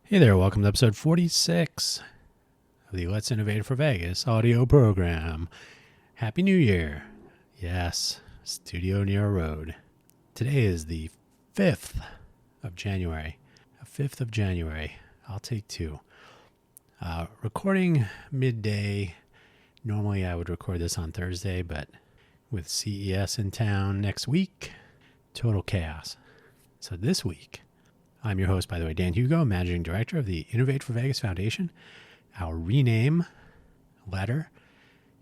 Hey there, welcome to episode 46 of the Let's Innovate for Vegas audio program. Happy New Year. Yes, Studio Nero Road. Today is the 5th of January. 5th of January. I'll take two. Recording midday. Normally I would record this on Thursday, but with CES in town next week, total chaos. So this week, I'm your host, by the way, Dan Hugo, Managing Director of the Innovate for Vegas Foundation. Our rename letter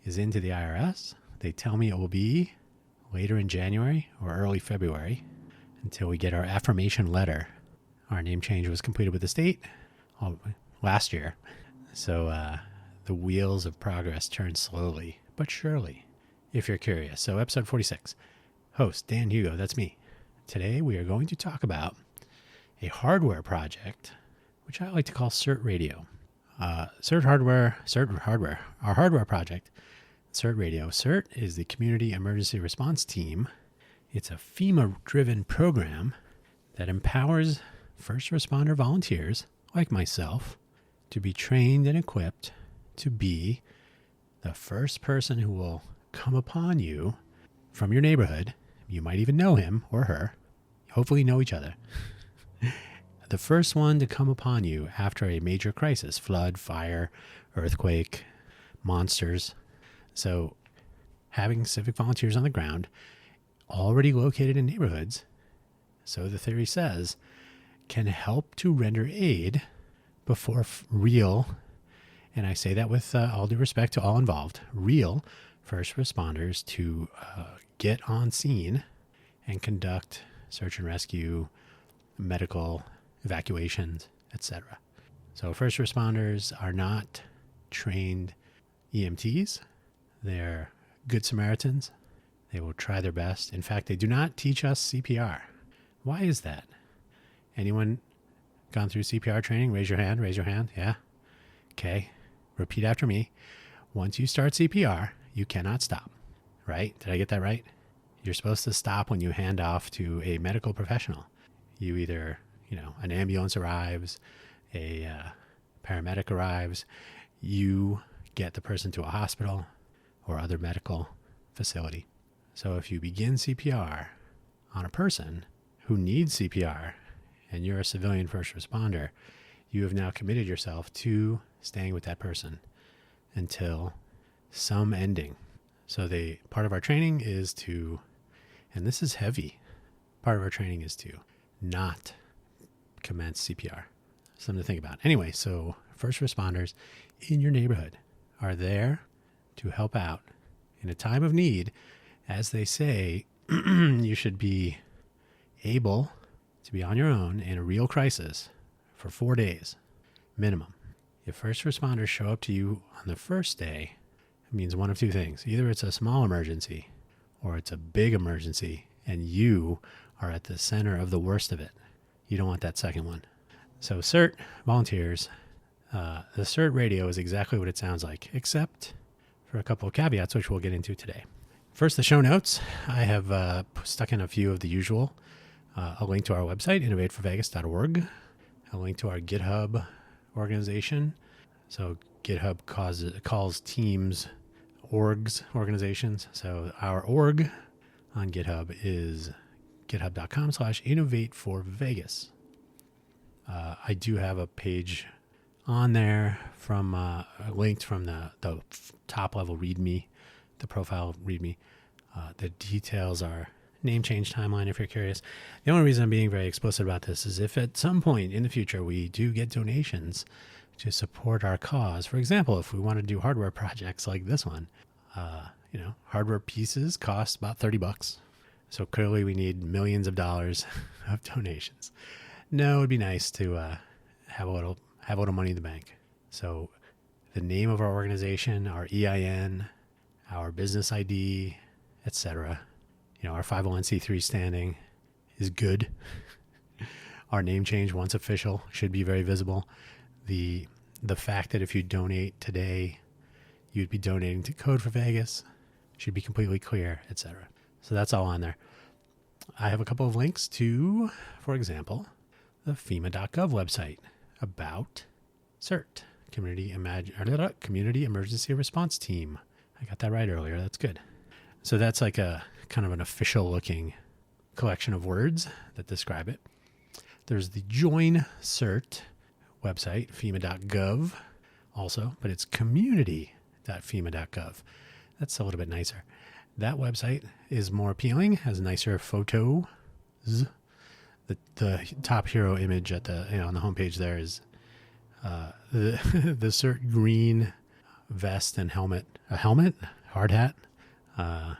is into the IRS. They tell me it will be later in January or early February until we get our affirmation letter. Our name change was completed with the state last year. So the wheels of progress turn slowly but surely, if you're curious. So episode 46, host Dan Hugo, that's me. Today we are going to talk about a hardware project, which I like to call CERT Radio. CERT hardware, our hardware project, CERT Radio. CERT is the Community Emergency Response Team. It's a FEMA-driven program that empowers first responder volunteers, like myself, to be trained and equipped to be the first person who will come upon you from your neighborhood. You might even know him or her, hopefully know each other. The first one to come upon you after a major crisis, flood, fire, earthquake, monsters. So having civic volunteers on the ground, already located in neighborhoods, so the theory says, can help to render aid before real, and I say that with all due respect to all involved, real first responders to get on scene and conduct search and rescue, medical evacuations, etc. So first responders are not trained EMTs. They're good Samaritans. They will try their best. In fact, they do not teach us CPR. Why is that? Anyone gone through CPR training? Raise your hand. Yeah. Okay. Repeat after me. Once you start CPR, you cannot stop. Right? Did I get that right? You're supposed to stop when you hand off to a medical professional. You either, an ambulance arrives, a paramedic arrives, you get the person to a hospital or other medical facility. So if you begin CPR on a person who needs CPR and you're a civilian first responder, you have now committed yourself to staying with that person until some ending. So part of our training is to, and this is heavy, part of our training is to not commence CPR. Something to think about. Anyway, so first responders in your neighborhood are there to help out in a time of need. As they say, you should be able to be on your own in a real crisis for 4 days minimum. If first responders show up to you on the first day, it means one of two things. Either it's a small emergency or it's a big emergency and you are at the center of the worst of it. You don't want that second one. So CERT volunteers, the CERT radio is exactly what it sounds like, except for a couple of caveats, which we'll get into today. First, the show notes. I have stuck in a few of the usual. A link to our website, innovateforvegas.org. A link to our GitHub organization. So GitHub calls teams orgs, organizations. So our org on GitHub is github.com/innovateforvegas. I do have a page on there linked from the top level README, the profile README. The details are name change timeline if you're curious. The only reason I'm being very explicit about this is if at some point in the future we do get donations to support our cause. For example, if we want to do hardware projects like this one, hardware pieces cost about $30. So clearly we need millions of dollars of donations. No, it'd be nice to have a little money in the bank. So the name of our organization, our EIN, our business ID, etc. Our 501c3 standing is good. Our name change, once official, should be very visible. The fact that if you donate today, you'd be donating to Code for Vegas should be completely clear, etc. So that's all on there. I have a couple of links to, for example, the FEMA.gov website. about CERT, Community Emergency Response Team. I got that right earlier. That's good. So that's like a kind of an official looking collection of words that describe it. There's the Join CERT website, FEMA.gov also, but it's community.fema.gov. That's a little bit nicer. That website is more appealing, has nicer photos. The top hero image at on the homepage there is the CERT green vest and helmet. A helmet? Hard hat? I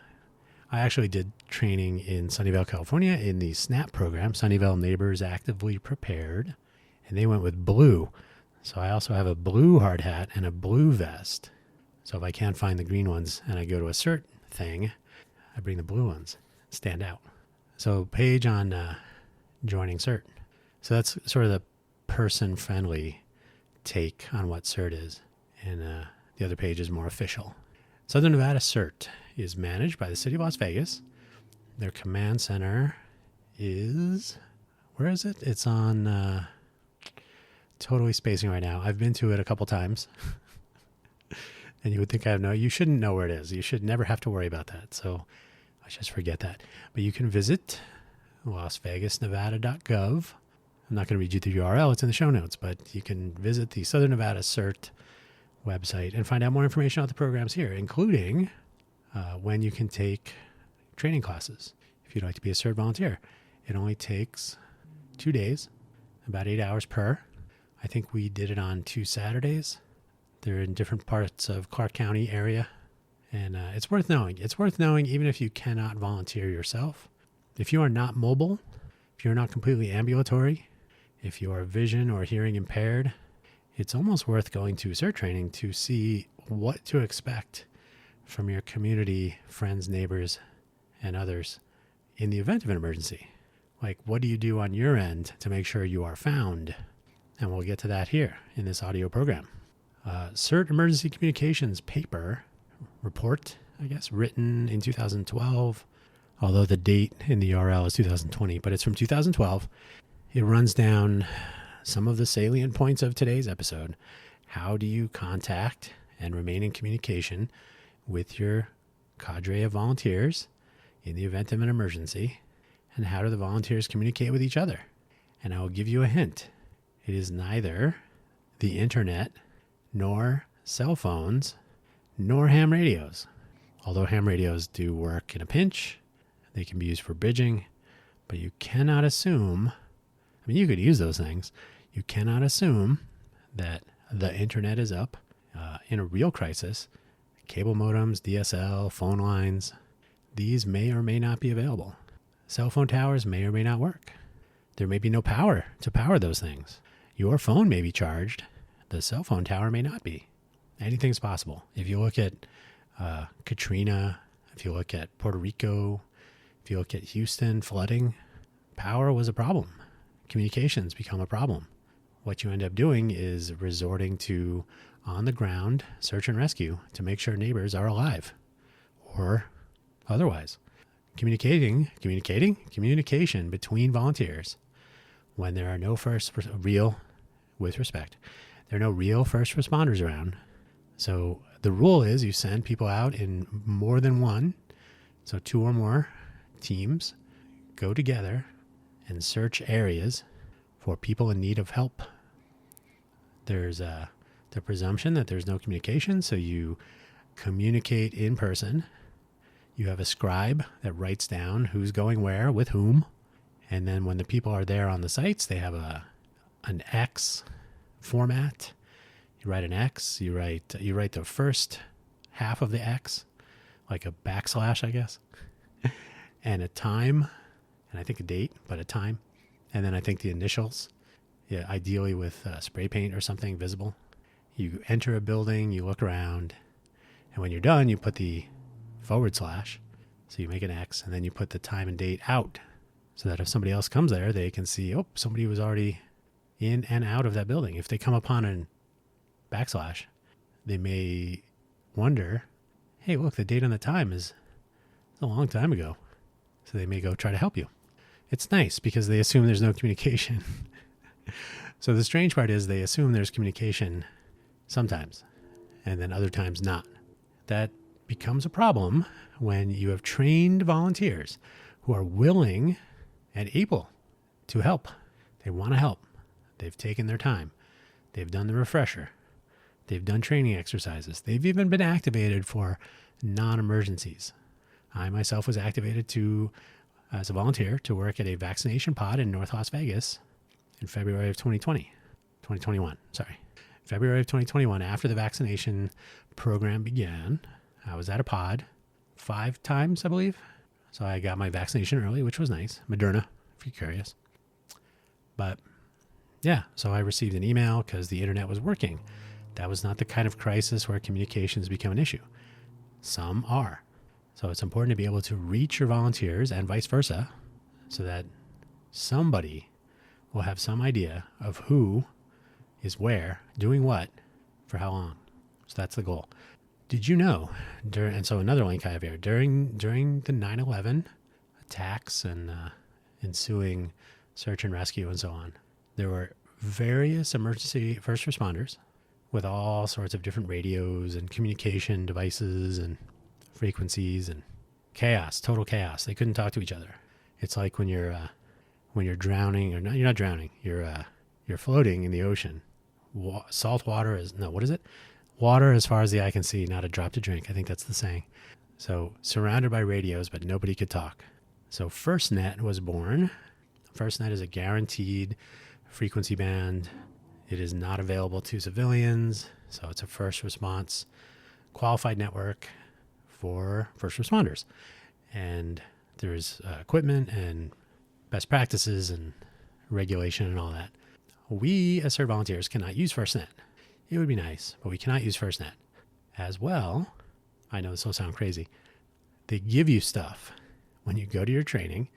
actually did training in Sunnyvale, California in the SNAP program, Sunnyvale Neighbors Actively Prepared, and they went with blue. So I also have a blue hard hat and a blue vest. So if I can't find the green ones and I go to a CERT thing, I bring the blue ones. Stand out. So page on joining CERT. So that's sort of the person-friendly take on what CERT is. And the other page is more official. Southern Nevada CERT is managed by the City of Las Vegas. Their command center is, where is it? It's on, totally spacing right now. I've been to it a couple times. And you would think you shouldn't know where it is. You should never have to worry about that. So I just forget that. But you can visit LasVegasNevada.gov. I'm not going to read you the URL. It's in the show notes. But you can visit the Southern Nevada CERT website and find out more information about the programs here, including when you can take training classes. If you'd like to be a CERT volunteer, it only takes 2 days, about 8 hours per. I think we did it on 2 Saturdays. They're in different parts of Clark County area, and it's worth knowing. It's worth knowing even if you cannot volunteer yourself. If you are not mobile, if you're not completely ambulatory, if you are vision or hearing impaired, it's almost worth going to CERT training to see what to expect from your community, friends, neighbors, and others in the event of an emergency. Like, what do you do on your end to make sure you are found? And we'll get to that here in this audio program. CERT Emergency Communications paper report, I guess, written in 2012, although the date in the URL is 2020, but it's from 2012. It runs down some of the salient points of today's episode. How do you contact and remain in communication with your cadre of volunteers in the event of an emergency? And how do the volunteers communicate with each other? And I will give you a hint. It is neither the internet, nor cell phones, nor ham radios. Although ham radios do work in a pinch, they can be used for bridging, but you cannot assume, you could use those things. You cannot assume that the internet is up in a real crisis. Cable modems, DSL, phone lines, these may or may not be available. Cell phone towers may or may not work. There may be no power to power those things. Your phone may be charged. The cell phone tower may not be. Anything's possible. If you look at Katrina, if you look at Puerto Rico, if you look at Houston flooding, power was a problem. Communications become a problem. What you end up doing is resorting to on-the-ground search and rescue to make sure neighbors are alive or otherwise. Communication between volunteers when there are no with respect, there are no real first responders around. So the rule is you send people out in more than one, so 2 or more teams go together and search areas for people in need of help. There's the presumption that there's no communication, so you communicate in person. You have a scribe that writes down who's going where, with whom, and then when the people are there on the sites, they have an X format. You write an X, you write the first half of the X, like a backslash, I guess, and a time, and I think a date, but a time, and then I think the initials, ideally with spray paint or something visible. You enter a building, you look around, and when you're done, you put the / so you make an X, and then you put the time and date out, so that if somebody else comes there, they can see, somebody was already in and out of that building. If they come upon an / they may wonder, hey, look, the date and the time is a long time ago. So they may go try to help you. It's nice because they assume there's no communication. So the strange part is they assume there's communication sometimes, and then other times not. That becomes a problem when you have trained volunteers who are willing and able to help. They want to help. They've taken their time. They've done the refresher. They've done training exercises. They've even been activated for non-emergencies. I myself was activated as a volunteer to work at a vaccination pod in North Las Vegas in February of 2021. February of 2021, after the vaccination program began, I was at a pod 5 times, I believe. So I got my vaccination early, which was nice. Moderna, if you're curious. But yeah, so I received an email because the internet was working. That was not the kind of crisis where communications become an issue. Some are. So it's important to be able to reach your volunteers and vice versa so that somebody will have some idea of who is where, doing what, for how long. So that's the goal. Did you know, and so another link I have here, during the 9/11 attacks and ensuing search and rescue and so on, there were various emergency first responders with all sorts of different radios and communication devices and frequencies and chaos, total chaos. They couldn't talk to each other. It's like when you're drowning, or not, you're not drowning. You're floating in the ocean. Salt water is what is it? Water as far as the eye can see, not a drop to drink. I think that's the saying. So surrounded by radios, but nobody could talk. So FirstNet was born. FirstNet is a guaranteed frequency band. It is not available to civilians. So it's a first response qualified network for first responders. And there's equipment and best practices and regulation and all that. We as CERT volunteers cannot use FirstNet. It would be nice, but we cannot use FirstNet. As well, I know this will sound crazy, they give you stuff. When you go to your training,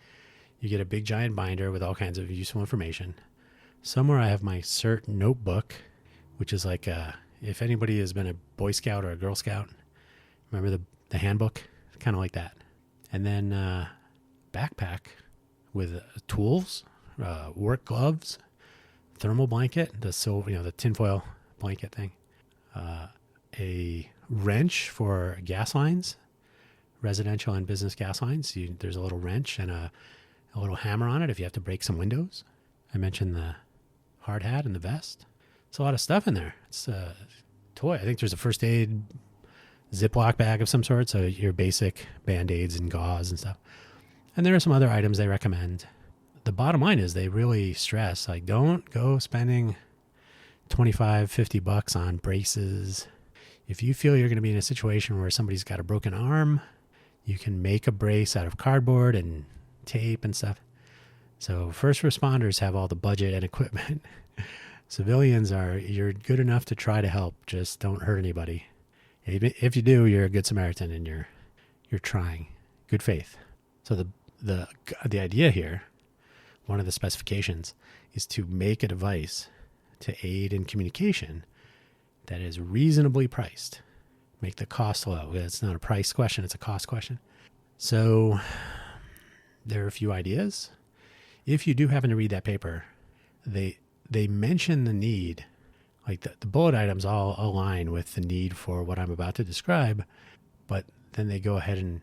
you get a big giant binder with all kinds of useful information. Somewhere I have my CERT notebook, which is like if anybody has been a Boy Scout or a Girl Scout, remember the handbook? Kind of like that. And then backpack with tools, work gloves, thermal blanket, the tinfoil blanket thing, a wrench for gas lines, residential and business gas lines. There's a little wrench and a little hammer on it if you have to break some windows. I mentioned the hard hat and the vest. It's a lot of stuff in there. It's a toy. I think there's a first aid Ziploc bag of some sort, so your basic Band-Aids and gauze and stuff. And there are some other items they recommend. The bottom line is they really stress, like, don't go spending $25-50 on braces. If you feel you're going to be in a situation where somebody's got a broken arm, you can make a brace out of cardboard and tape and stuff. So first responders have all the budget and equipment. Civilians you're good enough to try to help, just don't hurt anybody. If you do, you're a good Samaritan and you're trying. Good faith. So the idea here, one of the specifications, is to make a device to aid in communication that is reasonably priced. Make the cost low. It's not a price question, it's a cost question. So there are a few ideas. If you do happen to read that paper, they mention the need, like the bullet items all align with the need for what I'm about to describe, but then they go ahead and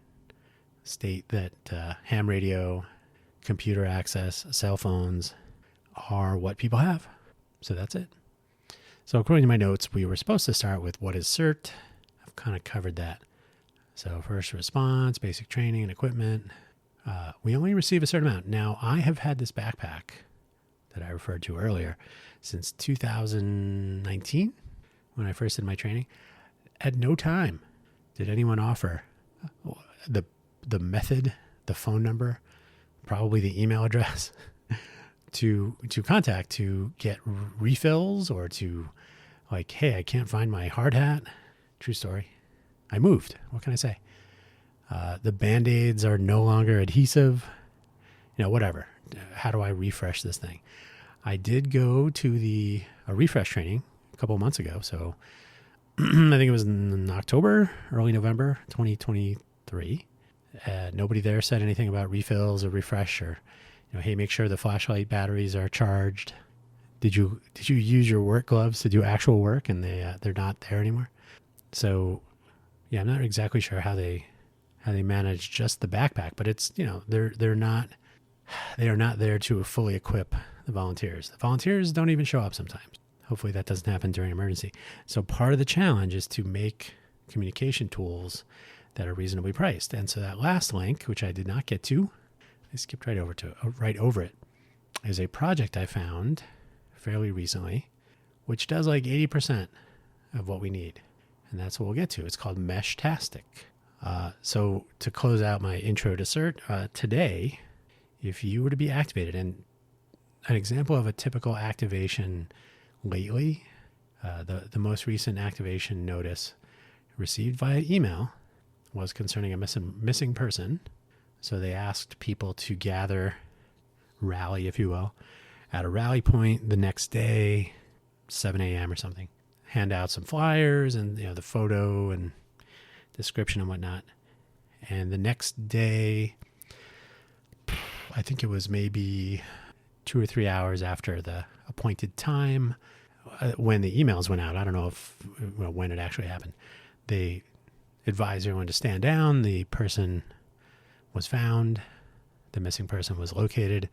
state that ham radio, computer access, cell phones are what people have. So that's it. So according to my notes, we were supposed to start with what is CERT. I've kind of covered that. So first response, basic training and equipment. We only receive a certain amount. Now, I have had this backpack that I referred to earlier since 2019 when I first did my training. At no time did anyone offer the method, the phone number, probably the email address to contact to get refills or to, like, hey, I can't find my hard hat. True story. I moved. What can I say? The Band-Aids are no longer adhesive. Whatever. How do I refresh this thing? I did go to a refresh training a couple of months ago. So I think it was in October, early November, 2023. Nobody there said anything about refills or refresh or, hey, make sure the flashlight batteries are charged. did you use your work gloves to do actual work, and they're not there anymore? So yeah, I'm not exactly sure how they manage just the backpack, but it's, they are not there to fully equip the volunteers. The volunteers don't even show up sometimes. Hopefully that doesn't happen during an emergency. So part of the challenge is to make communication tools that are reasonably priced. And so that last link, which I did not get to, I skipped right over it, is a project I found fairly recently, which does like 80% of what we need. And that's what we'll get to. It's called Meshtastic. So to close out my intro to CERT, today, if you were to be activated, and an example of a typical activation lately, the most recent activation notice received via email was concerning a missing person. So they asked people to rally, if you will, at a rally point the next day, 7 a.m. or something. Hand out some flyers and the photo and description and whatnot. And the next day, I think it was maybe 2 or 3 hours after the appointed time when the emails went out. I don't know when it actually happened. They advised everyone to stand down. The person was found. The missing person was located.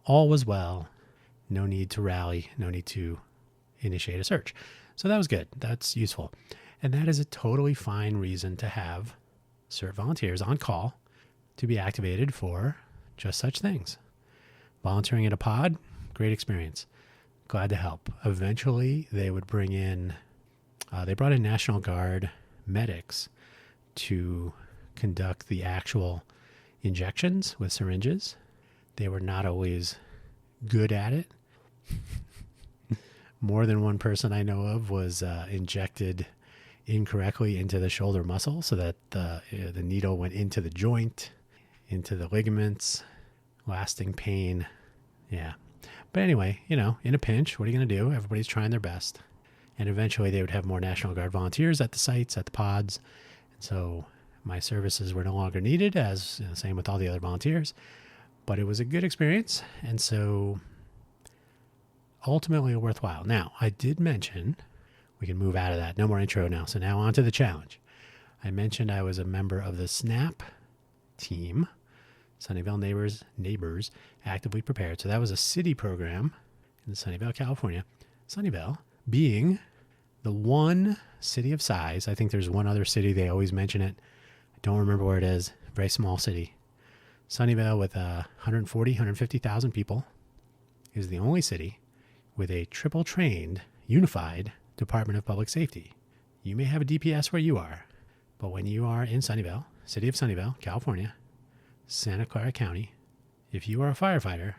All was well. No need to rally. No need to initiate a search. So that was good. That's useful. And that is a totally fine reason to have CERT volunteers on call to be activated for just such things. Volunteering at a pod, great experience. Glad to help. Eventually, they would bring in, they brought in National Guard medics to conduct the actual injections with syringes. They were not always good at it. More than one person I know of was injected incorrectly into the shoulder muscle so that the needle went into the joint, into the ligaments, lasting pain. Yeah. But anyway, in a pinch, what are you going to do? Everybody's trying their best. And eventually they would have more National Guard volunteers at the sites, at the pods. And so my services were no longer needed, as same with all the other volunteers. But it was a good experience. And so ultimately worthwhile. Now, I did mention, we can move out of that. No more intro now. So now on to the challenge. I mentioned I was a member of the SNAP team, Sunnyvale Neighbors Actively Prepared. So that was a city program in Sunnyvale, California. Sunnyvale being the one city of size. I think there's one other city. They always mention it. I don't remember where it is. Very small city. Sunnyvale with 150,000 people is the only city with a triple trained, unified Department of Public Safety. You may have a DPS where you are, but when you are in Sunnyvale, city of Sunnyvale, California, Santa Clara County, if you are a firefighter,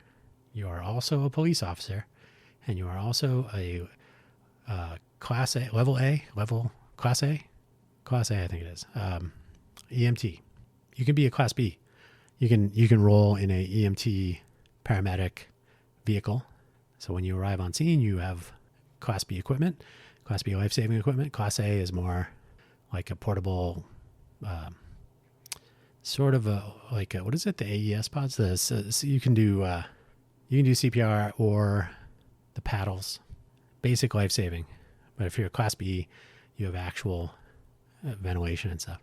you are also a police officer, and you are also a Class A, Class A, I think it is, EMT. You can be a Class B. You can roll in a EMT paramedic vehicle. So when you arrive on scene, you have Class B equipment, Class B life-saving equipment. Class A is more like a portable, sort of what is it? The AES pods. So you can do CPR or the paddles, basic life-saving. But if you're a Class B, you have actual ventilation and stuff.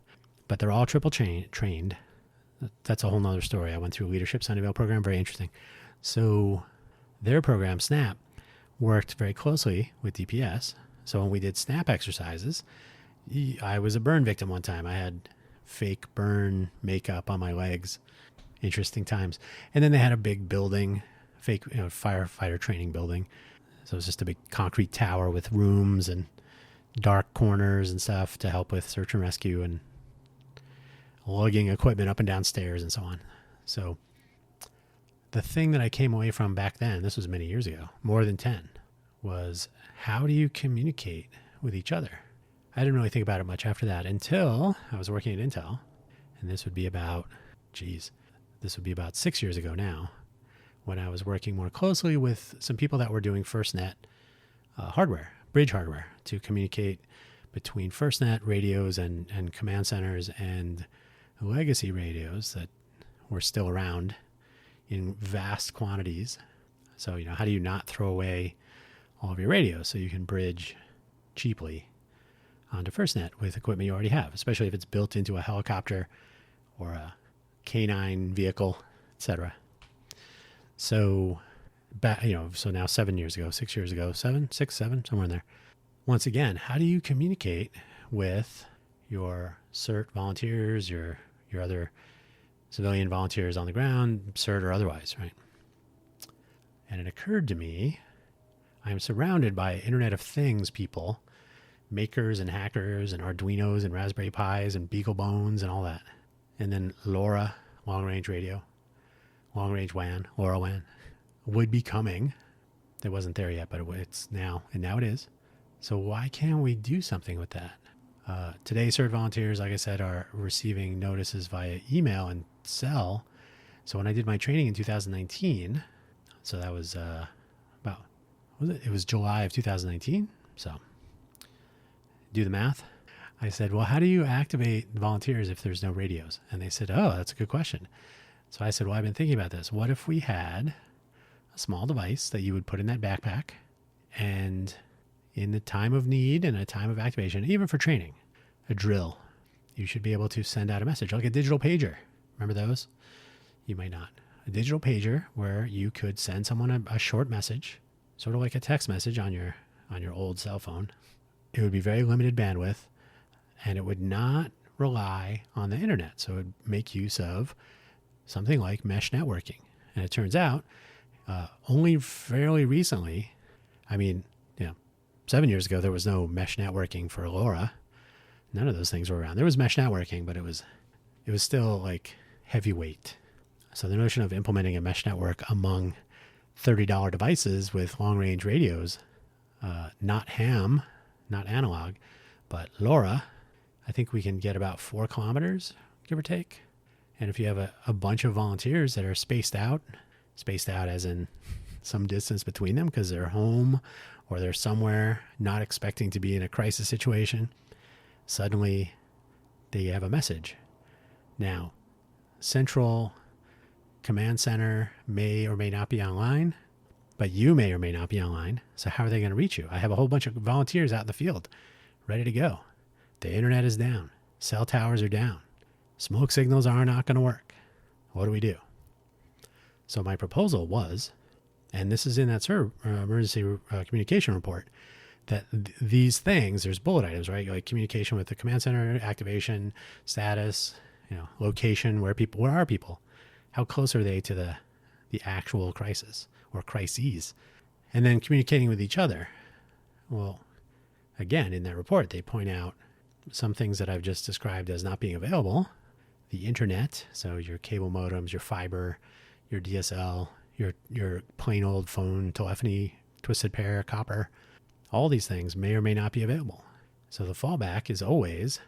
But they're all triple trained. That's a whole nother story. I went through a Leadership Sunnyvale program, very interesting. So their program, SNAP, worked very closely with DPS. So when we did SNAP exercises, I was a burn victim one time. I had fake burn makeup on my legs. Interesting times. And then they had a big building, fake firefighter training building. So it was just a big concrete tower with rooms and dark corners and stuff to help with search and rescue and lugging equipment up and down stairs and so on. So the thing that I came away from back then, this was many years ago, more than 10, was how do you communicate with each other? I didn't really think about it much after that until I was working at Intel. And this would be about 6 years ago now, when I was working more closely with some people that were doing FirstNet hardware, bridge hardware, to communicate between FirstNet radios and command centers and legacy radios that were still around in vast quantities. So, how do you not throw away all of your radios so you can bridge cheaply onto FirstNet with equipment you already have, especially if it's built into a helicopter or a K9 vehicle, etc. So, so now 7 years ago, 6 years ago, 7, 6, 7, somewhere in there. Once again, how do you communicate with your CERT volunteers, your other civilian volunteers on the ground, CERT or otherwise, right? And it occurred to me, I am surrounded by Internet of Things people, makers and hackers and Arduinos and Raspberry Pis and BeagleBones and all that. And then LoRa, long-range radio, long-range WAN, LoRaWAN, would be coming. It wasn't there yet, but it's now, and now it is. So why can't we do something with that? Today, CERT volunteers, like I said, are receiving notices via email and cell. So when I did my training in 2019, so that was it was July of 2019. So do the math. I said, well, how do you activate volunteers if there's no radios? And they said, oh, that's a good question. So I said, well, I've been thinking about this. What if we had a small device that you would put in that backpack, and in the time of need and a time of activation, even for training, a drill, you should be able to send out a message like a digital pager. Remember those? You might not. A digital pager where you could send someone a short message, sort of like a text message on your old cell phone. It would be very limited bandwidth, and it would not rely on the internet. So it would make use of something like mesh networking. And it turns out only fairly recently, 7 years ago, there was no mesh networking for LoRa. None of those things were around. There was mesh networking, but it was still like heavyweight. So the notion of implementing a mesh network among $30 devices with long-range radios, not ham, not analog, but LoRa, I think we can get about 4 kilometers, give or take. And if you have a bunch of volunteers that are spaced out as in some distance between them because they're home or they're somewhere not expecting to be in a crisis situation, suddenly they have a message. Now, central command center may or may not be online, but you may or may not be online. So how are they going to reach you? I have a whole bunch of volunteers out in the field ready to go. The internet is down. Cell towers are down. Smoke signals are not going to work. What do we do? So my proposal was, and this is in that emergency communication report, that these things, there's bullet items, right? Like communication with the command center, activation, status, location, where are people? How close are they to the actual crisis or crises? And then communicating with each other. Well, again, in that report, they point out some things that I've just described as not being available. The internet, so your cable modems, your fiber, your DSL, your plain old phone telephony, twisted pair, copper, all these things may or may not be available. So the fallback is always,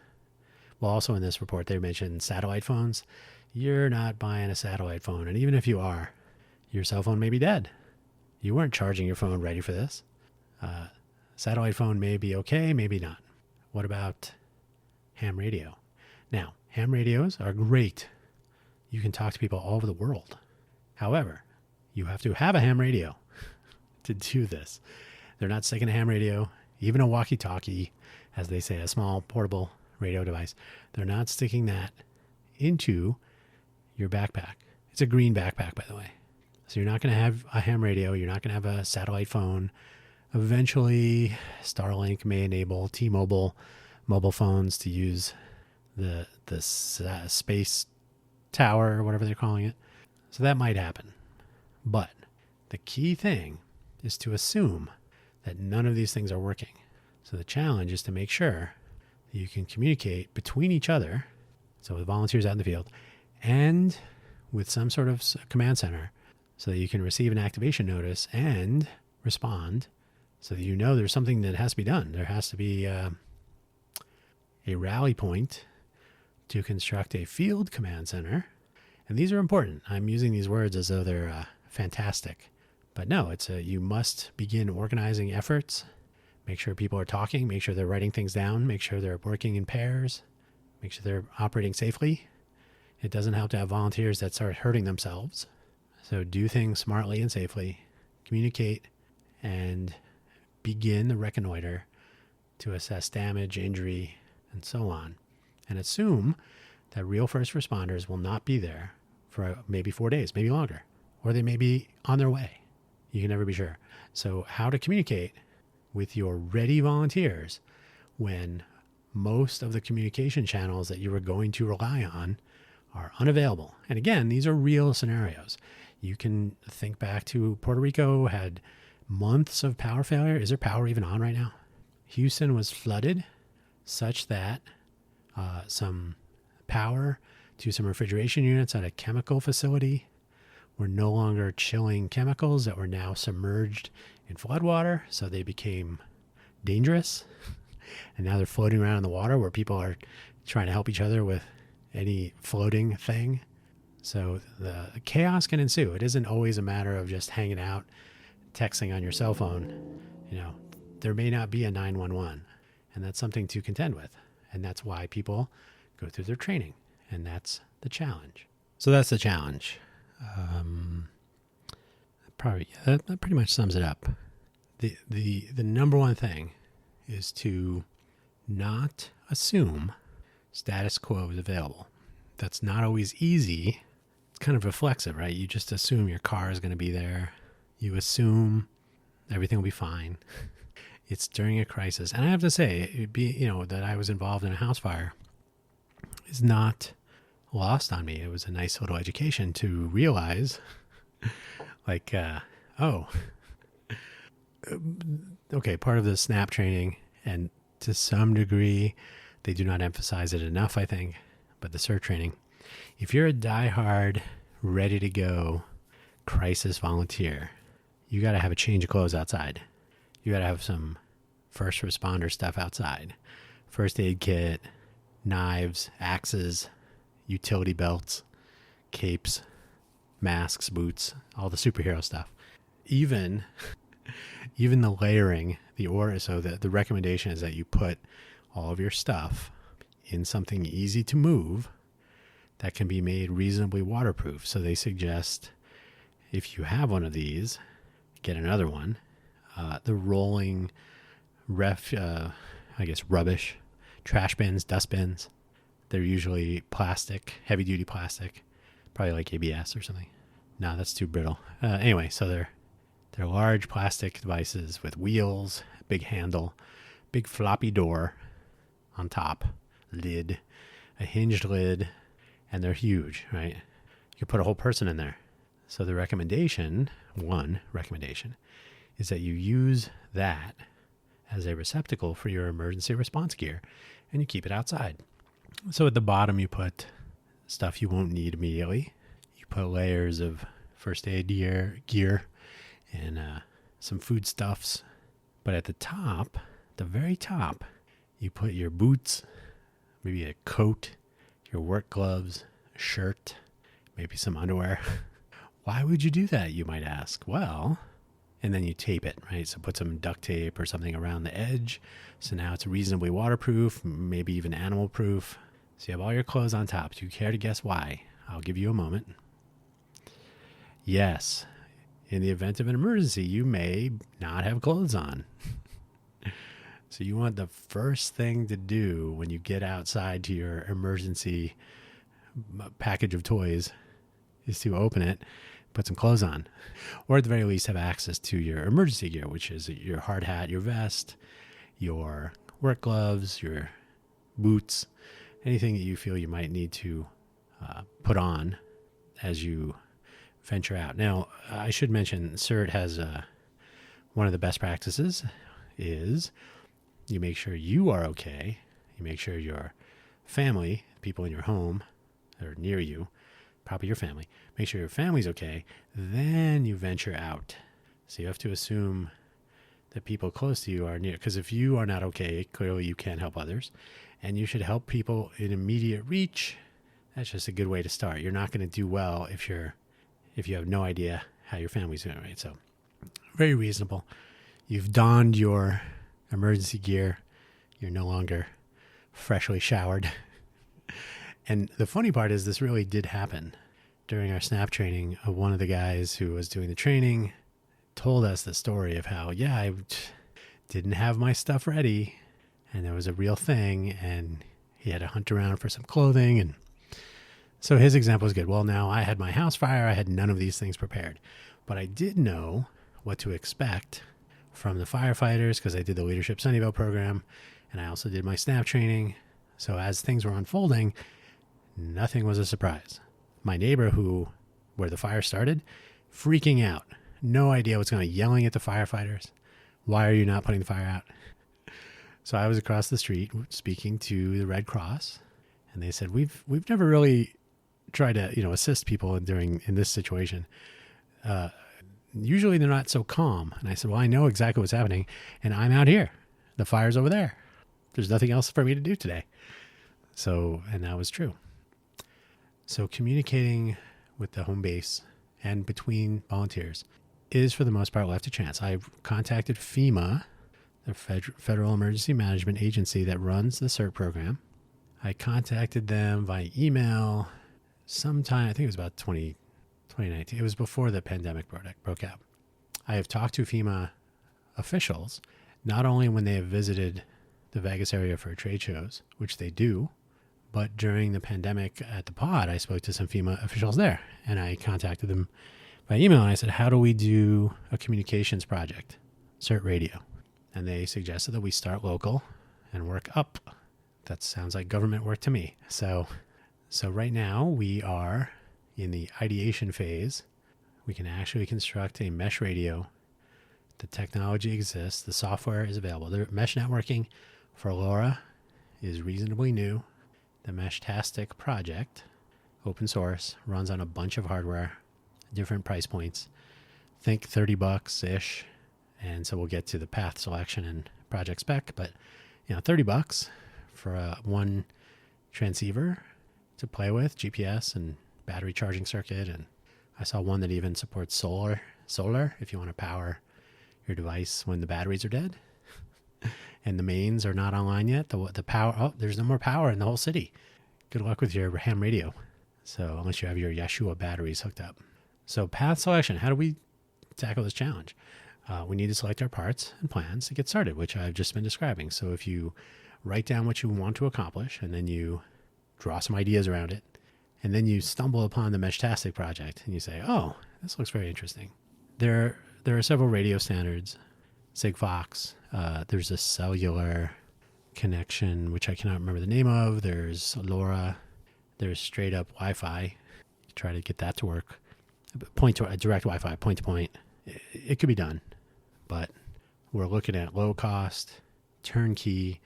well, also in this report, they mentioned satellite phones. You're not buying a satellite phone. And even if you are, your cell phone may be dead. You weren't charging your phone ready for this. Satellite phone may be okay, maybe not. What about ham radio? Now, ham radios are great. You can talk to people all over the world. However, you have to have a ham radio to do this. They're not sticking a ham radio, even a walkie-talkie, as they say, a small portable radio device. They're not sticking that into your backpack. It's a green backpack, by the way. So you're not going to have a ham radio. You're not going to have a satellite phone. Eventually, Starlink may enable T-Mobile mobile phones to use the space tower or whatever they're calling it. So that might happen. But the key thing is to assume that none of these things are working. So the challenge is to make sure that you can communicate between each other, so with volunteers out in the field, and with some sort of command center, so that you can receive an activation notice and respond, so that there's something that has to be done. There has to be a rally point to construct a field command center. And these are important. I'm using these words as though they're fantastic. But no, you must begin organizing efforts, make sure people are talking, make sure they're writing things down, make sure they're working in pairs, make sure they're operating safely. It doesn't help to have volunteers that start hurting themselves. So do things smartly and safely, communicate, and begin the reconnoiter to assess damage, injury, and so on, and assume that real first responders will not be there for maybe 4 days, maybe longer, or they may be on their way. You can never be sure. So how to communicate with your ready volunteers when most of the communication channels that you are going to rely on are unavailable. And again, these are real scenarios. You can think back to Puerto Rico had months of power failure. Is there power even on right now? Houston was flooded such that some power to some refrigeration units at a chemical facility were no longer chilling chemicals that were now submerged in floodwater, so they became dangerous. And now they're floating around in the water where people are trying to help each other with any floating thing. So the chaos can ensue. It isn't always a matter of just hanging out, texting on your cell phone. There may not be a 911, and that's something to contend with. And that's why people go through their training, and that's the challenge. So that's the challenge. That pretty much sums it up. The number one thing is to not assume status quo is available. That's not always easy. It's kind of reflexive, right? You just assume your car is going to be there. You assume everything will be fine. It's during a crisis. And I have to say, that I was involved in a house fire is not lost on me. It was a nice little education to realize, part of the SNAP training, and to some degree, they do not emphasize it enough, I think, but the CERT training, if you're a diehard, ready to go crisis volunteer, you got to have a change of clothes outside. You got to have some first responder stuff outside. First aid kit, knives, axes, utility belts, capes, masks, boots, all the superhero stuff. Even the layering, so the recommendation is that you put all of your stuff in something easy to move that can be made reasonably waterproof. So they suggest if you have one of these, get another one. The rolling rubbish, trash bins, dust bins. They're usually plastic, heavy duty plastic, probably like ABS or something. No, that's too brittle. Anyway, so they're large plastic devices with wheels, big handle, big floppy door on top, lid, a hinged lid, and they're huge, right? You can put a whole person in there. So the one recommendation, is that you use that as a receptacle for your emergency response gear, and you keep it outside. So at the bottom, you put stuff you won't need immediately. You put layers of first aid gear and some foodstuffs. But at the very top, you put your boots, maybe a coat, your work gloves, a shirt, maybe some underwear. Why would you do that, you might ask? Well, and then you tape it, right? So put some duct tape or something around the edge. So now it's reasonably waterproof, maybe even animal proof. So you have all your clothes on top. Do you care to guess why? I'll give you a moment. Yes, in the event of an emergency, you may not have clothes on. So you want the first thing to do when you get outside to your emergency package of toys is to open it, put some clothes on, or at the very least have access to your emergency gear, which is your hard hat, your vest, your work gloves, your boots, anything that you feel you might need to put on as you venture out. Now, I should mention CERT has one of the best practices is you make sure you are okay. You make sure your family, people in your home or near you, probably your family, make sure your family's okay. Then you venture out. So you have to assume that people close to you are near, because if you are not okay, clearly you can't help others, and you should help people in immediate reach. That's just a good way to start. You're not going to do well if you have no idea how your family's doing, right? So very reasonable. You've donned your emergency gear. You're no longer freshly showered. And the funny part is this really did happen. During our SNAP training, one of the guys who was doing the training told us the story of how, didn't have my stuff ready, and there was a real thing, and he had to hunt around for some clothing. And so his example was good. Well, now I had my house fire. I had none of these things prepared, but I did know what to expect from the firefighters because I did the Leadership Sunnyvale program, and I also did my SNAP training. So as things were unfolding, nothing was a surprise. My neighbor where the fire started, freaking out. No idea what's going on, yelling at the firefighters. Why are you not putting the fire out? So I was across the street speaking to the Red Cross, and they said, we've never really tried to, assist people in this situation. Usually they're not so calm. And I said, well, I know exactly what's happening, and I'm out here. The fire's over there. There's nothing else for me to do today. So, and that was true. So communicating with the home base and between volunteers is for the most part left to chance. I've contacted FEMA, the Federal Emergency Management Agency that runs the CERT program. I contacted them via email sometime, I think it was about 2019. It was before the pandemic broke out. I have talked to FEMA officials, not only when they have visited the Vegas area for trade shows, which they do, but during the pandemic at the pod, I spoke to some FEMA officials there, and I contacted them by email, and I said, how do we do a communications project, CERT radio? And they suggested that we start local and work up. That sounds like government work to me. So right now we are in the ideation phase. We can actually construct a mesh radio. The technology exists. The software is available. The mesh networking for LoRa is reasonably new. The Meshtastic project, open source, runs on a bunch of hardware, different price points. Think $30-ish. And so we'll get to the path selection and project spec, but $30 for one transceiver to play with, GPS and battery charging circuit. And I saw one that even supports solar if you want to power your device when the batteries are dead and the mains are not online yet. The power, there's no more power in the whole city. Good luck with your ham radio. So unless you have your Yeshua batteries hooked up. So path selection, how do we tackle this challenge? We need to select our parts and plans to get started, which I've just been describing. So if you write down what you want to accomplish, and then you draw some ideas around it, and then you stumble upon the Meshtastic project, and you say, oh, this looks very interesting. There are several radio standards, Sigfox. There's a cellular connection, which I cannot remember the name of. There's LoRa. There's straight up Wi-Fi. Try to get that to work. Direct Wi-Fi, point to point. It could be done. But we're looking at low cost, turnkey,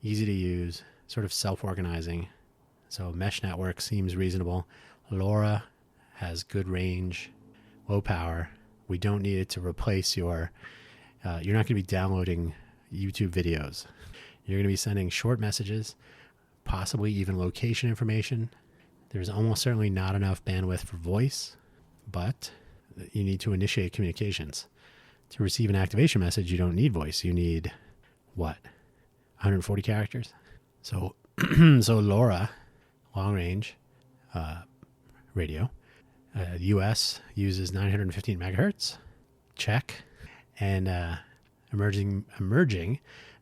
easy to use, sort of self-organizing. So mesh network seems reasonable. LoRa has good range, low power. We don't need it to replace you're not going to be downloading YouTube videos. You're going to be sending short messages, possibly even location information. There's almost certainly not enough bandwidth for voice, but you need to initiate communications. To receive an activation message, you don't need voice. You need, 140 characters? So LoRa, long range radio, US uses 915 megahertz. Check. And emerging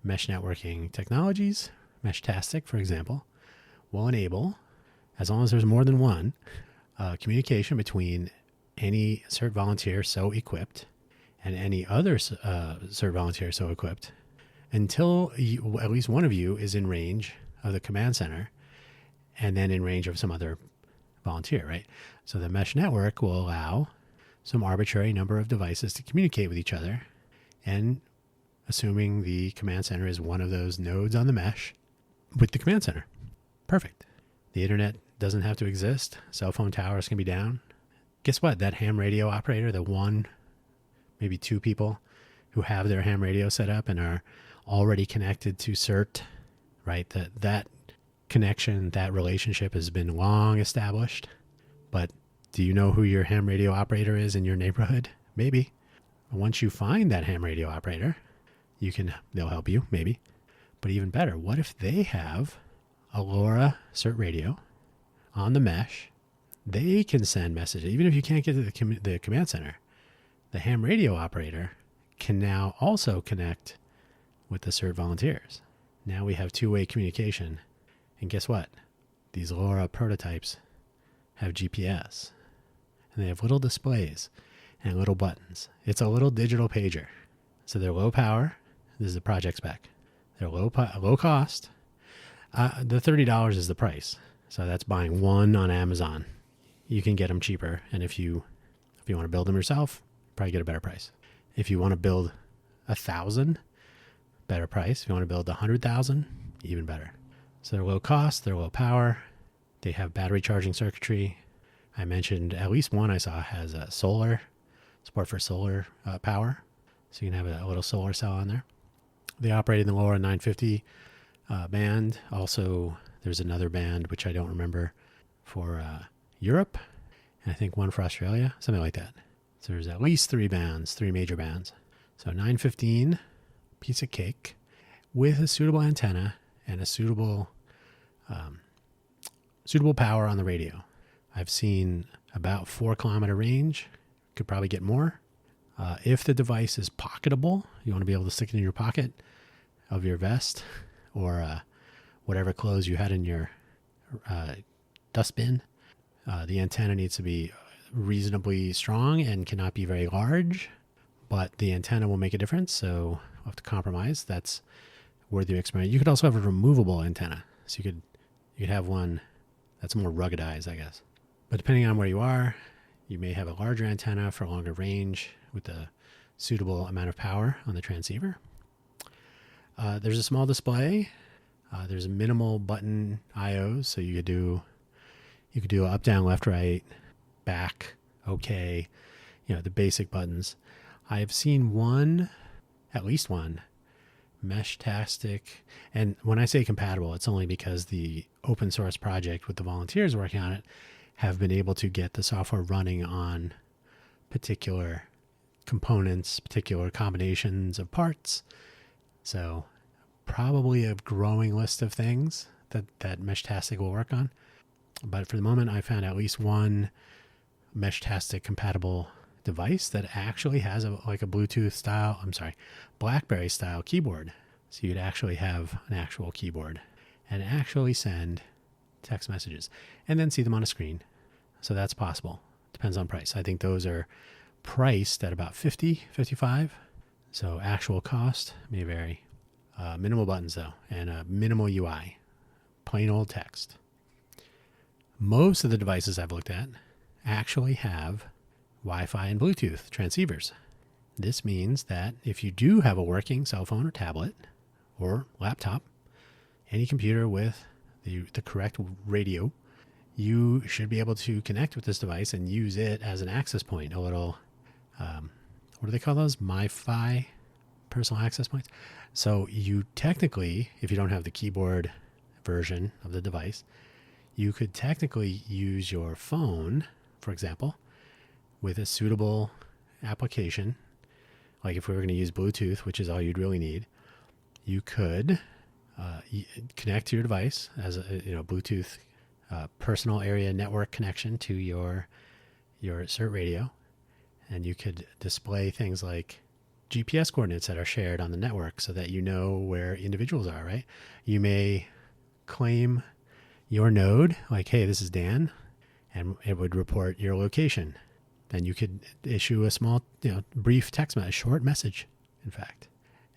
mesh networking technologies, Meshtastic, for example, will enable, as long as there's more than one, communication between any CERT volunteer so equipped and any other CERT volunteer so equipped until at least one of you is in range of the command center and then in range of some other volunteer, right? So the mesh network will allow some arbitrary number of devices to communicate with each other, and assuming the command center is one of those nodes on the mesh with the command center. Perfect. The internet doesn't have to exist. Cell phone towers can be down. Guess what? That ham radio operator, the one, maybe two people who have their ham radio set up and are already connected to CERT, right? That connection, that relationship has been long established. But do you know who your ham radio operator is in your neighborhood? Maybe. Once you find that ham radio operator, they'll help you, maybe. But even better, what if they have a LoRa CERT radio on the mesh? They can send messages. Even if you can't get to the command center, the ham radio operator can now also connect with the CERT volunteers. Now we have two-way communication. And guess what? These LoRa prototypes have GPS. And they have little displays and little buttons. It's a little digital pager. So they're low power. This is the project spec. They're low cost. The $30 is the price. So that's buying one on Amazon. You can get them cheaper. And if you want to build them yourself, probably get a better price. If you want to build 1,000, better price. If you want to build 100,000, even better. So they're low cost, they're low power. They have battery charging circuitry. I mentioned at least one I saw has a solar, support for solar power. So you can have a little solar cell on there. They operate in the LoRa 950 band. Also, there's another band, which I don't remember, for Europe. And I think one for Australia, something like that. So there's at least three major bands. So 915, piece of cake, with a suitable antenna and a suitable power on the radio. I've seen about 4 kilometer range. Could probably get more. If the device is pocketable, you want to be able to stick it in your pocket of your vest or whatever clothes you had in your dustbin. The antenna needs to be reasonably strong and cannot be very large, but the antenna will make a difference, so we'll have to compromise. That's worthy of experiment. You could also have a removable antenna, so you could have one that's more ruggedized, I guess. But depending on where you are, you may have a larger antenna for longer range with a suitable amount of power on the transceiver. There's a small display. There's a minimal button I/O, so you could do up, down, left, right, back, okay, the basic buttons. I've seen at least one, Meshtastic. And when I say compatible, it's only because the open source project with the volunteers working on it have been able to get the software running on particular components, particular combinations of parts. So probably a growing list of things that Meshtastic will work on. But for the moment, I found at least one Meshtastic compatible device that actually has a BlackBerry style keyboard. So you'd actually have an actual keyboard and actually send text messages and then see them on a screen. So that's possible. Depends on price. I think those are priced at about $50, $55. So actual cost may vary. Minimal buttons though, and a minimal UI, plain old text. Most of the devices I've looked at actually have Wi-Fi and Bluetooth transceivers. This means that if you do have a working cell phone or tablet or laptop, any computer with the correct radio, you should be able to connect with this device and use it as an access point, a little, what do they call those? MiFi, personal access points. So you technically, if you don't have the keyboard version of the device, you could technically use your phone, for example, with a suitable application. Like if we were going to use Bluetooth, which is all you'd really need, you could connect to your device as a Bluetooth personal area network connection to your CERT radio, and you could display things like GPS coordinates that are shared on the network so that you know where individuals are, right? You may claim your node, like, hey, this is Dan, and it would report your location. Then you could issue a small, brief text message, short message, in fact.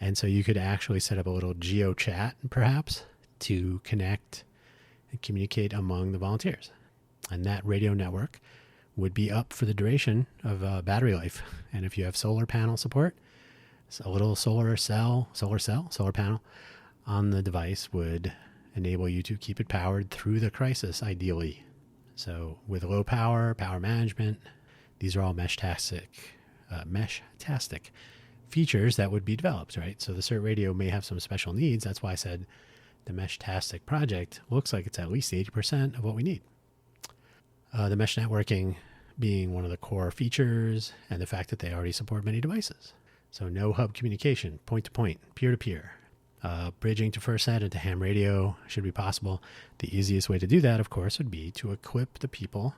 And so you could actually set up a little geo chat, perhaps, to connect and communicate among the volunteers. And that radio network would be up for the duration of battery life. And if you have solar panel support, a little solar panel on the device would enable you to keep it powered through the crisis, ideally. So with low power management, these are all Meshtastic features that would be developed, right? So the CERT radio may have some special needs. That's why I said the Meshtastic project looks like it's at least 80% of what we need. The mesh networking being one of the core features, and the fact that they already support many devices. So no hub communication, point-to-point, peer-to-peer. Bridging to FirstNet and to ham radio should be possible. The easiest way to do that, of course, would be to equip the people,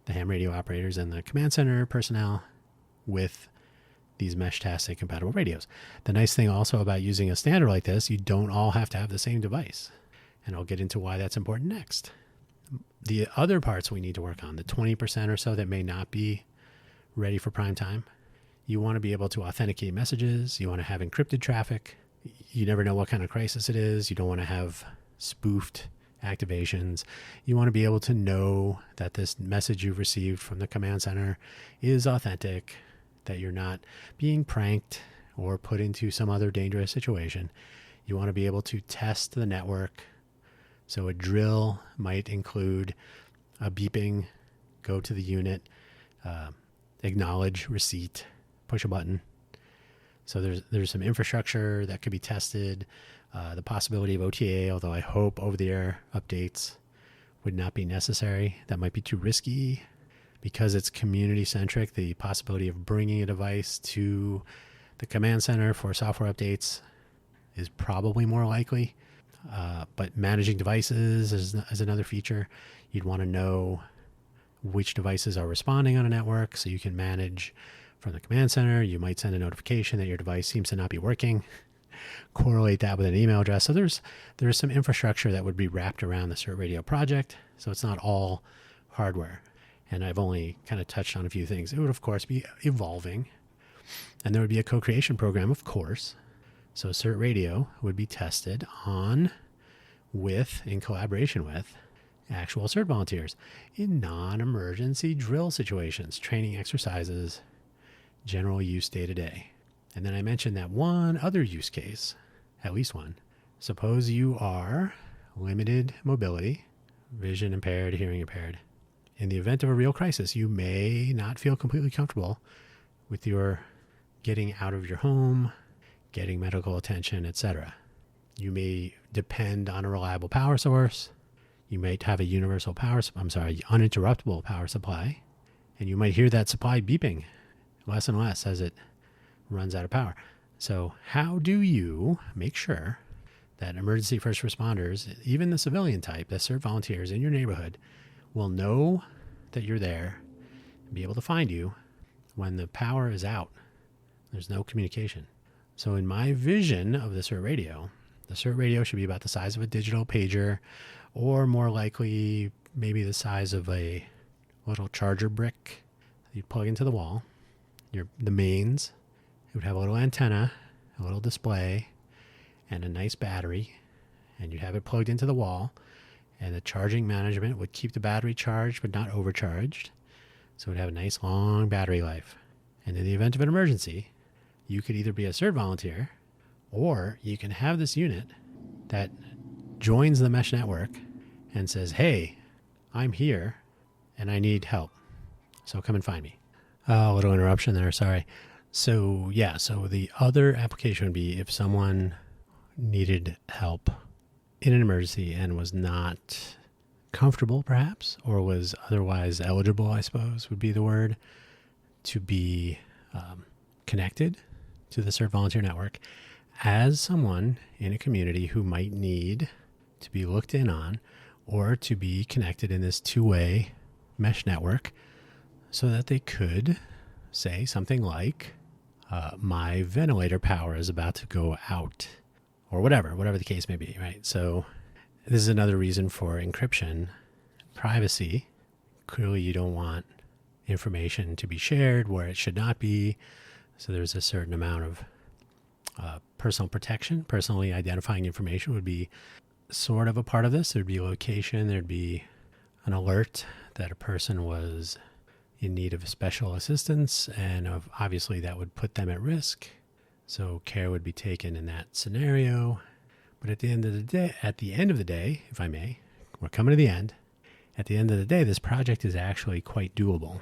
the ham radio operators and the command center personnel, with these mesh-tastic compatible radios. The nice thing also about using a standard like this, you don't all have to have the same device. And I'll get into why that's important next. The other parts we need to work on, the 20% or so that may not be ready for prime time, you want to be able to authenticate messages. You want to have encrypted traffic. You never know what kind of crisis it is. You don't want to have spoofed activations. You want to be able to know that this message you've received from the command center is authentic, that you're not being pranked or put into some other dangerous situation. You want to be able to test the network. So a drill might include a beeping, go to the unit, acknowledge receipt, push a button. So there's some infrastructure that could be tested. The possibility of OTA, although I hope over-the-air updates would not be necessary. That might be too risky. Because it's community-centric, the possibility of bringing a device to the command center for software updates is probably more likely. But managing devices is another feature. You'd want to know which devices are responding on a network so you can manage from the command center. You might send a notification that your device seems to not be working, correlate that with an email address. So there's some infrastructure that would be wrapped around the CERT radio project. So it's not all hardware. And I've only kind of touched on a few things. It would, of course, be evolving. And there would be a co-creation program, of course. So CERT radio would be tested on, with, in collaboration with, actual CERT volunteers in non-emergency drill situations, training exercises, general use day-to-day. And then I mentioned that one other use case, at least one. Suppose you are limited mobility, vision impaired, hearing impaired. In the event of a real crisis, you may not feel completely comfortable with your getting out of your home, getting medical attention, etc. You may depend on a reliable power source. You might have a uninterruptible power supply, and you might hear that supply beeping less and less as it runs out of power. So how do you make sure that emergency first responders, even the civilian type, the CERT volunteers in your neighborhood, will know that you're there and be able to find you when the power is out? There's no communication. So in my vision of the CERT radio should be about the size of a digital pager, or more likely maybe the size of a little charger brick that you plug into the wall. The mains, it would have a little antenna, a little display, and a nice battery, and you'd have it plugged into the wall. And the charging management would keep the battery charged but not overcharged. So it would have a nice long battery life. And in the event of an emergency, you could either be a CERT volunteer, or you can have this unit that joins the mesh network and says, hey, I'm here and I need help. So come and find me. A little interruption there, sorry. So the other application would be if someone needed help in an emergency and was not comfortable, perhaps, or was otherwise eligible, I suppose would be the word, to be connected to the CERT volunteer network as someone in a community who might need to be looked in on or to be connected in this two-way mesh network so that they could say something like, my ventilator power is about to go out, or whatever the case may be, right? So this is another reason for encryption, privacy. Clearly you don't want information to be shared where it should not be. So there's a certain amount of personal protection. Personally identifying information would be sort of a part of this. There'd be location, there'd be an alert that a person was in need of special assistance, and obviously that would put them at risk. So care would be taken in that scenario. But at the end of the day, if I may, we're coming to the end. At the end of the day, this project is actually quite doable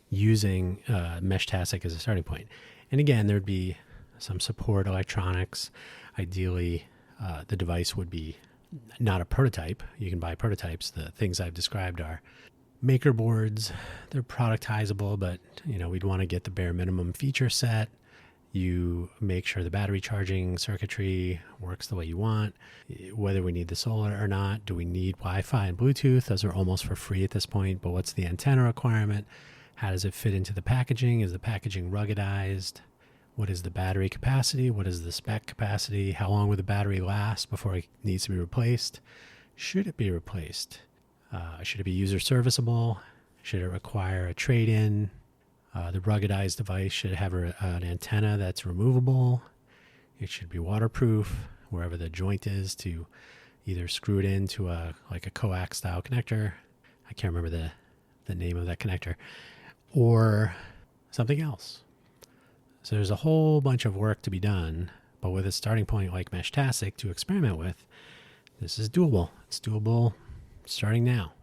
using mesh-tastic as a starting point. And again, there'd be some support electronics. Ideally, the device would be not a prototype. You can buy prototypes. The things I've described are maker boards. They're productizable, but we'd want to get the bare minimum feature set. You make sure the battery charging circuitry works the way you want, whether we need the solar or not. Do we need Wi-Fi and Bluetooth? Those are almost for free at this point, but what's the antenna requirement? How does it fit into the packaging? Is the packaging ruggedized? What is the battery capacity? What is the spec capacity? How long will the battery last before it needs to be replaced? Should it be replaced? Should it be user serviceable? Should it require a trade-in? The ruggedized device should have an antenna that's removable. It should be waterproof wherever the joint is to either screw it into a coax style connector. I can't remember the name of that connector, or something else. So there's a whole bunch of work to be done, but with a starting point like Meshtastic to experiment with, this is doable. It's doable starting now.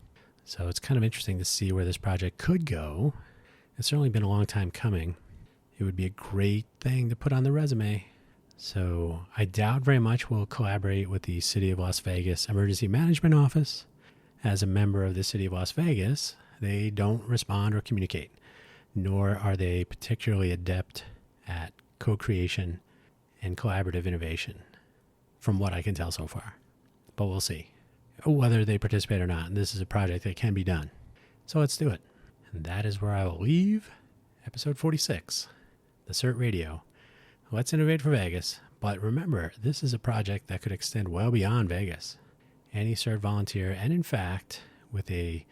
So it's kind of interesting to see where this project could go. It's certainly been a long time coming. It would be a great thing to put on the resume. So I doubt very much we'll collaborate with the City of Las Vegas Emergency Management Office. As a member of the City of Las Vegas, they don't respond or communicate, nor are they particularly adept at co-creation and collaborative innovation, from what I can tell so far. But we'll see whether they participate or not. And this is a project that can be done. So let's do it. And that is where I will leave episode 46, the CERT Radio. Let's innovate for Vegas. But remember, this is a project that could extend well beyond Vegas. Any CERT volunteer, and in fact, with a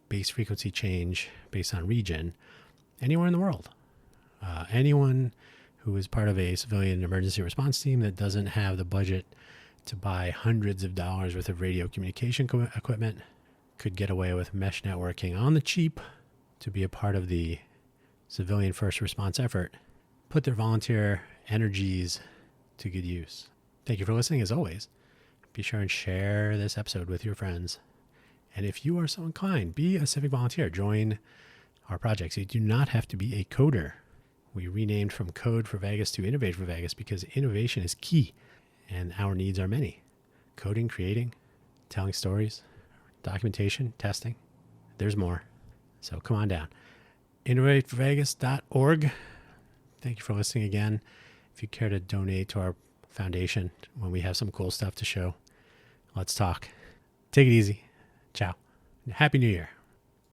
base frequency change based on region, anywhere in the world. Anyone who is part of a civilian emergency response team that doesn't have the budget to buy hundreds of dollars worth of radio communication equipment could get away with mesh networking on the cheap to be a part of the civilian first response effort. Put their volunteer energies to good use. Thank you for listening, as always. Be sure and share this episode with your friends. And if you are so inclined, be a civic volunteer. Join our projects. You do not have to be a coder. We renamed from Code for Vegas to Innovate for Vegas because innovation is key and our needs are many. Coding, creating, telling stories, documentation, testing. There's more. So come on down. InnovateForVegas.org. Thank you for listening again. If you care to donate to our foundation when we have some cool stuff to show, let's talk. Take it easy. Ciao. Happy New Year.